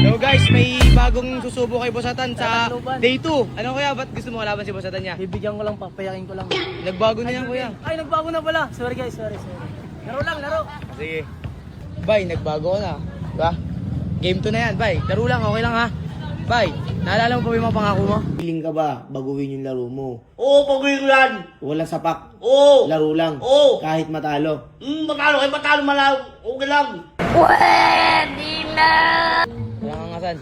So guys, may bagong susubo kay Bossatan sa day 2. Ano kuya, ba't gusto mo kalaban si Bossatan niya? Bibigyan ko lang, papayakin ko lang. Nagbago na yan kuya. Ay, nagbago na pala. Sorry guys, sorry. Laro lang, laro. Sige. Bay, nagbago na. Diba? Game 2 na yan, bay. Laro lang, okay lang ha. Bay, naalala mo pa yung mga pangako mo? Feeling ka ba baguhin yung laro mo? Oo, pagawin ko yan. Walang sapak, Oo. laro lang. Oo. Kahit matalo. Matalo kayo, matalo malaw. Okay lang. Wala kang asan.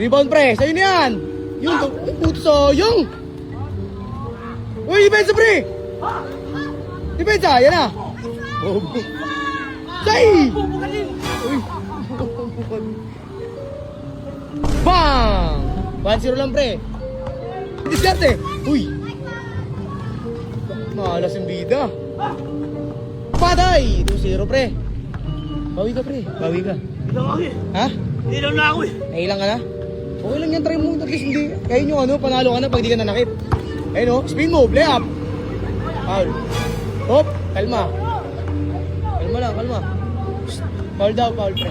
Rebound pre, sa'yo na yan. Yung, puto sayang. Uy, depensa pre. Depensa, yan na. Bobo. Say! Uy. Bang! 1-0 lang pre. Diskarte. Uy. Malas yung bida. Patay! 2-0 pre. Bawi ka pre, bawi ka. Ilang ako eh. Ha? Ilang na ako eh. Nailang ka na? Okay lang yan, try mo. At least hindi. Kaya yung ano, panalo ka na pag di ka nanakit. Ayun o, spin move, lay up. Foul. Hop, kalma. Kalma lang, kalma. Shh. Foul daw, foul pre.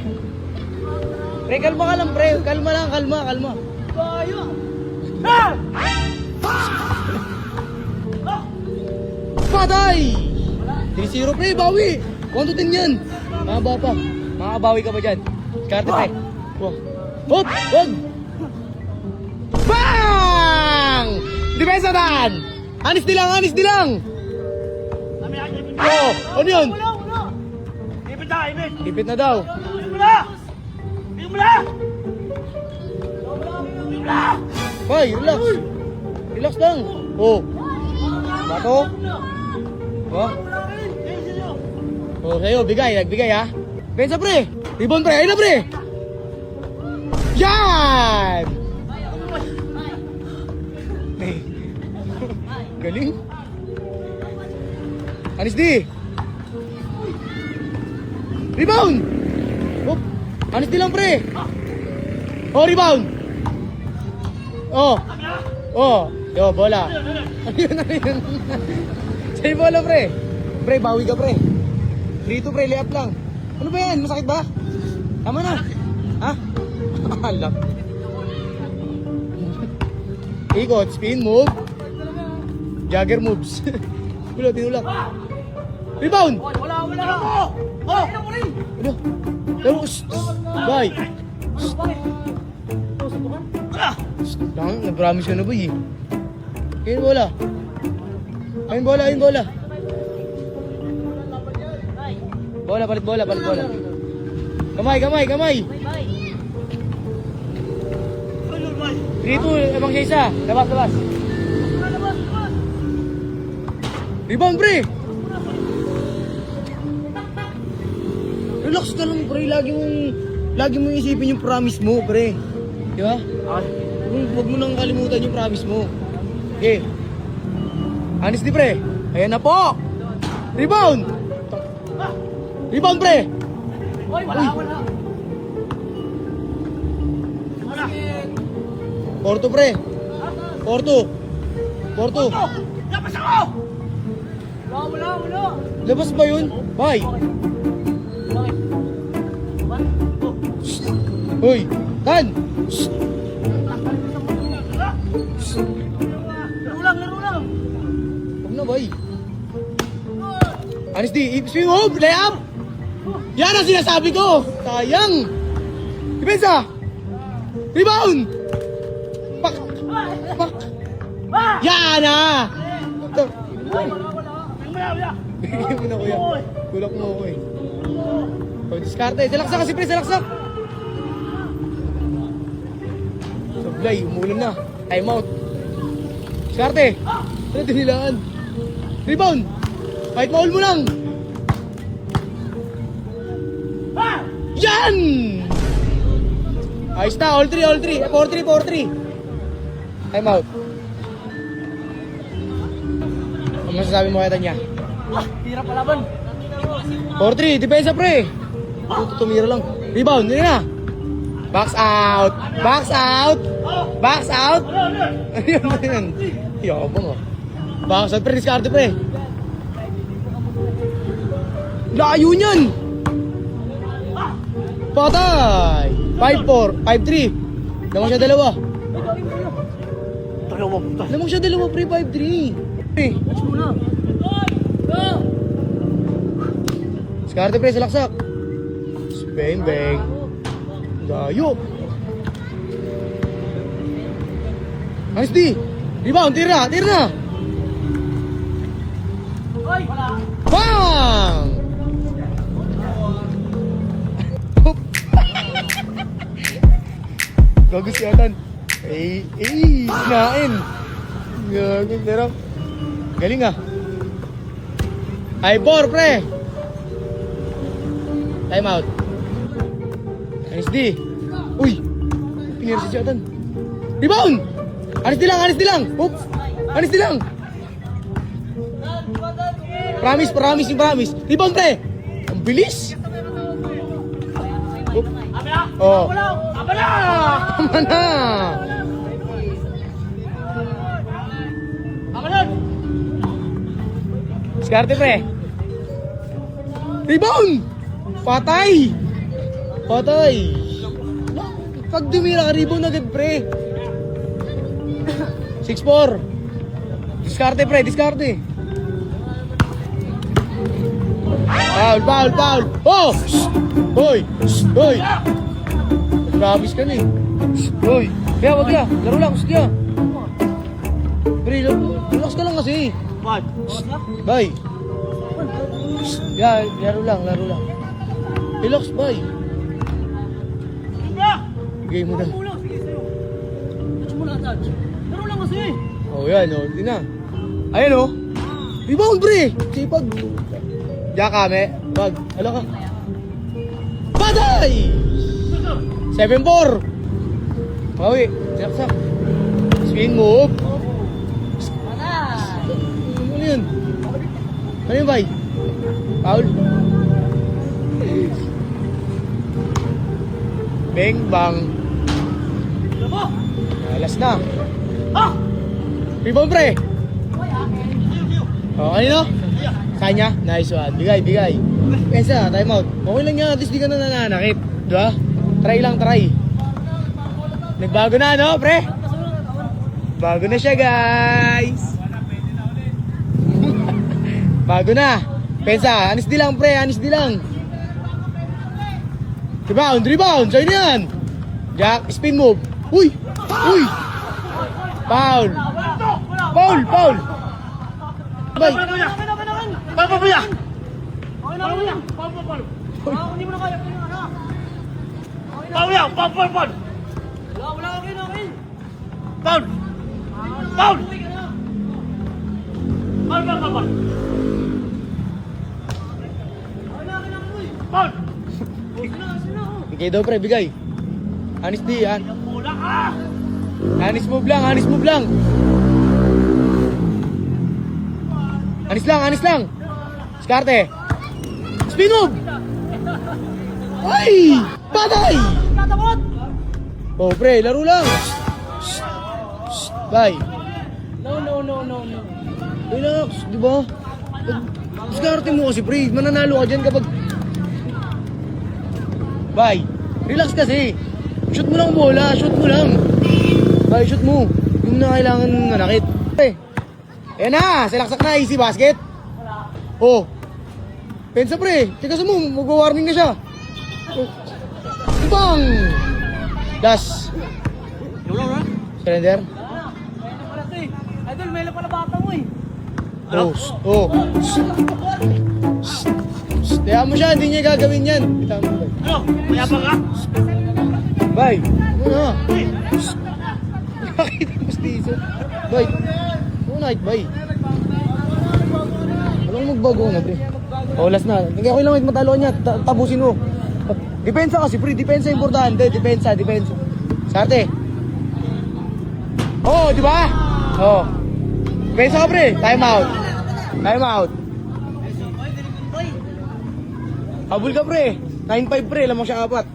Pre, kalma ka lang pre. Kalma lang, kalma, kalma. Bayo! Patay! 3-0 pre, bawi. 1-10 yan. Mahaba pa. Makabawi ka ba dyan? Karte pre. Wow. Hop, wag. Bang! Depensa dan! Anis di lang! Oh, ano yun? Wala. Ipit na, ipit. Ipit na daw. Ipit mo na. Ipit mo na. Ipit mo na. Bay, relax. Relax lang. Oh. Bato. Oh. Oh, sa'yo, nagbigay ha. Pensa pre. Rebound pre, ayun na pre. Yan! Hey. Galing. Anis di. Rebound! Oh, anis di lang pre. Oh, rebound. Oh. Oh, yo, bola. Ayun. Sa'yo bola pre. Pre, bawi ka pre. Dito pre, layup lang. Ano ba yan? Masakit ba? Tama na. Ha? Alam. Ikot, spin move. Jagger moves. Wala, tinulak. Rebound! Wala. Oh. Ano? Laro, bye. Lang, nag-promise ka na ba eh? Ayun bola. Ayun bola. Bola, palit bola. Kamay. 3-2, abang siya isa. Labas. Rebound, pre! Relax ka lang, pre. Lagi mong isipin yung promise mo, pre. Di ba? Huwag mo nang kalimutan yung promise mo. Okay. Honestly, pre. Ayan na po! Rebound, pre! Oy, wala. Porto, pre. Porto. Labas ako. Wala. Labas ba yun? Bye. Hoy, Tan! Laro lang. Huwag na, bye. Honestly, swing home, lay up! Yan ang sinasabi ko! Sayang! Depensa! Rebound! Pak! Yan na! Bigyan mo na kuya. Kulak mo ako eh. Oh, diskarte. Salaksak kasi pre, salaksak! Sablay, umulan na. Time out. Diskarte! Ano dinilaan? Rebound! Kahit maul mo lang! Yan! Ayos na, all 3. 4-3. Time out. Ano masasabi mo kaya Tanya? Hirap palaban. 4-3, depensa pre! Tumira lang. Rebound, yun na! Box out! Ayun. Yabang oh. Box out pre, discard pre. Layo niyan! Patay! 5-4, 5-3. Lamang siya dalawa. Tayo mo. Lamang siya dalawa, pre, 5-3. Pre, Match muna. Go! diskarte pre, salaksak. Bang, bang. Dayo. Nice D. Rebound, tira, tira na. Oy! Wala. Bang! Hop. Gago si Atan. Sinain. Gago, pero galing ah. Ay, 4 pre. Time out. Anis D. Uy! Pinirsi si Atan. Rebound! Anis D lang, anis D lang. Oops! Anis D lang. Promise, promise, yung promise. Rebound pre! Ang bilis! Oop. Oh. Tama na! Tama na! Tama na! Diskarte pre. Rebound! Patay! Patay! Pag dumira ka, rebound agad pre. 6-4. Diskarte pre, diskarte. Foul, foul, foul. Oh! Shh! Hoy! Shh! Hoy! Promise ka na eh. Shh! Hoy! Kaya wag ya. Laro lang, sige ya. Pre, relax ka lang kasi. What? Bye. Yeah, laro lang, laro lang. Relax, bye. Game mo na. Ulo, sige sa'yo. Match muna, touch. Laro lang kasi. Oh, yan, oh. Hindi na. Ayan, oh. Rebound, pre. Sipag. Diyan kami. Wag. Hala ka. Patay! 7-4. Pawi. Saksak. Spin move. Ano yun? Ano yun, bay? Foul? Bang, bang. Alas na. Ah! Rebound, pre. Oh, kanino? Kanya? Nice one. Bigay, bigay. Pensa, time out. Okay lang yan. At least di ka na nananakit. Diba? Try lang, try. Nagbago na, no, pre? Bago na siya, guys. Bago na. Pensa, anis di lang, pre. Anis di lang. Rebound, rebound. Sa'yo na yan. Jack, spin move. Uy! Uy! Foul! Foul! Foul! Bay! Paul, Paul, kuya! Okay na, kuya. Paul, Paul, Paul! Hindi mo na kaya. Okay na. Paul, kuya! Paul, Paul, Paul! Wala, okay na, okay. Paul! Paul! Paul, Paul, Paul, Paul! Paul! Bigay daw, pre. Bigay. Anis di, ha? Pula ka! Anis move lang, anis move lang. Anis lang, anis lang. Diskarte. Spin move. Ay! Patay! Tatakot! Oh, pre, laro lang. Bye. No. Relax, di ba? Diskarte mo kasi, pre. Mananalo ka dyan kapag... Bye. Relax kasi. Shoot mo lang bola, shoot mo lang. Bye, shoot mo. Yung na kailangan manakit. Eh. Ayan na, silaksak na, easy basket. Oh. Pensa pre, tigas mo, mag-warning na siya. Oh. Bang! Das. Surrender. Idol, mela pala bata mo eh. Oh. Oh. Kaya mo siya, hindi niya gagawin yan. Kita mo. Ano? Mayabang ka? Bye. Ano na? Nakita mo stiso. Bye. Night, bye. Walang magbago na, pre. Oh, last na. Okay lang, matalo niya. Tabusin mo. Depensa kasi, pre. Depensa importante. Depensa. Sarte. Oh, di ba? Oh. Depensa ka, pre. Time out. Habol ka, pre. 9-5, pre. Lamang siya 4.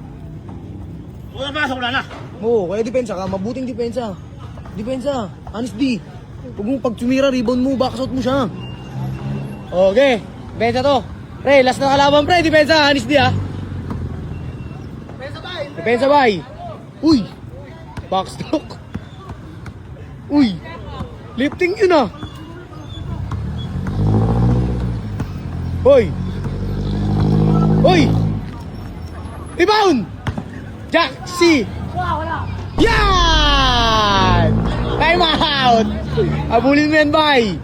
Wala pasok, wala na. Oo, kaya depensa ka. Mabuting depensa. Honest D. Huwag mong pag tumira, rebound mo, backshot mo siya. Okay, depensa to. Pre, last na kalaban, pre. Depensa, honest D, ha. Depensa, bay. Uy! Backstroke. Uy! Lifting yun ah. Hoy! Hoy! Rebound! Jack C! Yan! Time out! Abulin mo yan, bay.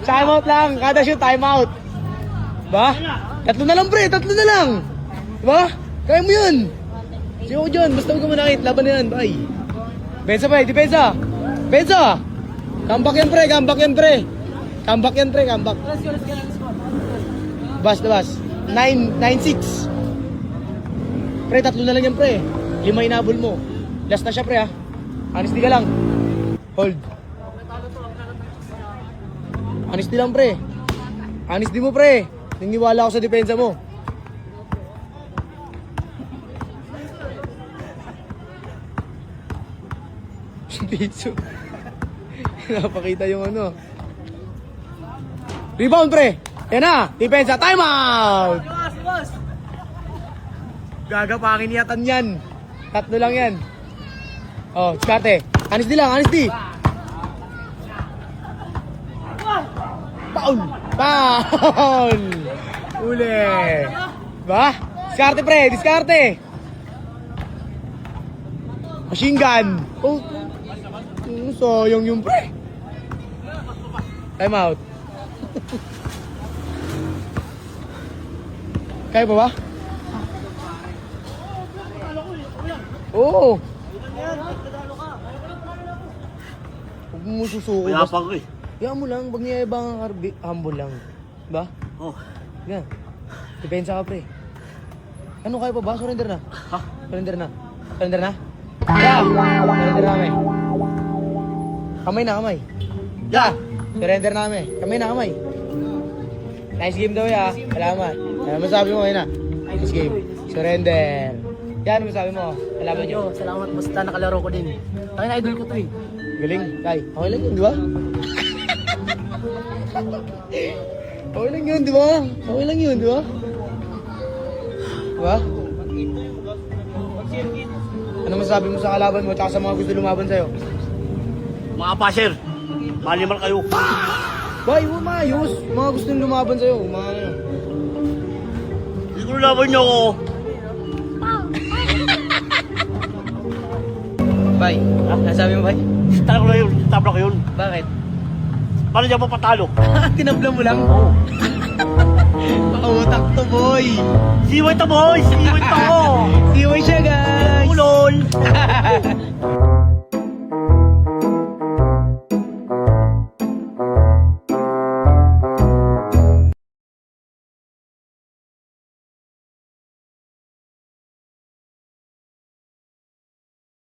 Time out lang. Kada shoot, time out. Ba? Tatlo na lang, pre. Tatlo na lang. Diba? Kaya mo yun. Sige ko dyan. Basta huwag ka manakit. Laban na yan, bay. Depensa, bay. Depensa. Depensa. Comeback yan, pre. Comeback yan, pre. Comeback yan, pre. Comeback. Let's go, let's go, let's go. Bas na bas. 9-6. Pre, tatlo na lang yan, pre. 5 inabol mo. Last na siya, pre, ha. Honesty ka lang. Hold. Honesty lang, pre. Honesty mo, pre. Niniwala ako sa depensa mo. Pizzo. Napakita yung ano. Rebound, pre. Yan na. Depensa. Time out. Boss! Gagapangin yatan yan. Tatlo lang yan. Oh, diskarte. Honesty lang, honesty. Foul! Foul! Uli! Ba? Diskarte, pre, diskarte! Machine gun! Oh, sayang yung pre. Time out. Kaya pa ba? Oo. Huwag mo susuko. Mayapang ko eh. Yan mo lang, wag niya ibang humble lang. Diba? Oh. Yan. Depensa ka, pre. Ano, kaya pa ba? Surrender na. Ha? Surrender na. Surrender na? Yeah! Surrender na kami. Kamay na, kamay. Yeah! Surrender na kami. Kamay na, kamay. Nice game daw, ya. Salamat. Ano masabi mo, yun na? Nice game. Surrender. Yan, ano masabi mo? Salamat nyo. Salamat, basta nakalaro ko din. Takin idol ko to eh. Galing. Kay, okay lang yun, di ba? Okay lang yun, di ba? Okay lang yun, di ba? Diba? Ano masasabi mo sa kalaban mo tsaka sa mga gusto lumaban sa'yo? Mga passer. Malimal kayo. Bay, huwag maayos. Mga gusto lumaban sa'yo. Mga ano. Hindi ko laban niyo ako. Bay, nasabi mo, Bay? Tala ko na yun. Tabla ko yun. Bakit? Paano niya mapatalo? Tinabla mo lang? Pautak to, boy. Siway to boys! Siway to!